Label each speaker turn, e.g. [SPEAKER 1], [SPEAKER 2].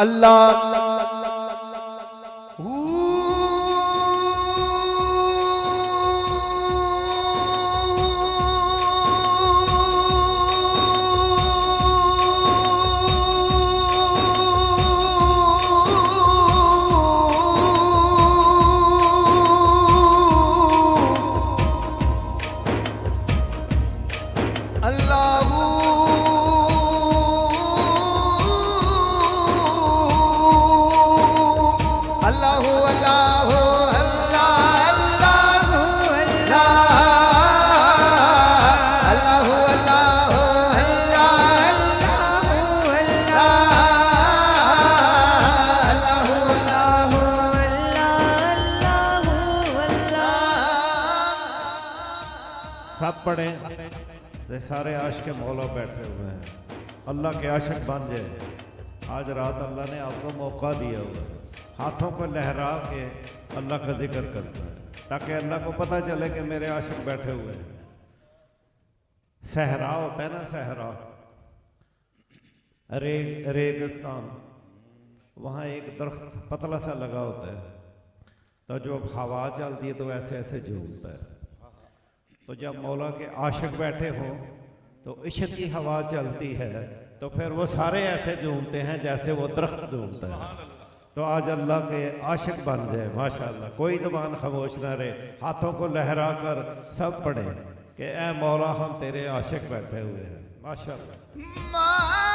[SPEAKER 1] اللہ
[SPEAKER 2] سب پڑھیں سارے عاشق مولا بیٹھے ہوئے ہیں، اللہ کے عاشق بن جائے۔ آج رات اللہ نے آپ کو موقع دیا ہوا ہے، ہاتھوں کو لہرا کے اللہ کا ذکر کرتا ہے تاکہ اللہ کو پتہ چلے کہ میرے عاشق بیٹھے ہوئے ہیں۔ صحرا ہوتا ہے نا، صحرا ریگستان، وہاں ایک درخت پتلا سا لگا ہوتا ہے، تو جب ہوا چلتی ہے تو ایسے ایسے جھولتا ہے۔ تو جب مولا کے عاشق بیٹھے ہوں تو عشق کی ہوا چلتی ہے تو پھر وہ سارے ایسے جھومتے ہیں جیسے وہ درخت جھومتا ہے۔ تو آج اللہ کے عاشق بن جائے ماشاءاللہ، کوئی زبان خاموش نہ رہے، ہاتھوں کو لہرا کر سب پڑھیں کہ اے مولا ہم تیرے عاشق بیٹھے ہوئے ہیں ماشاءاللہ۔
[SPEAKER 1] اللہ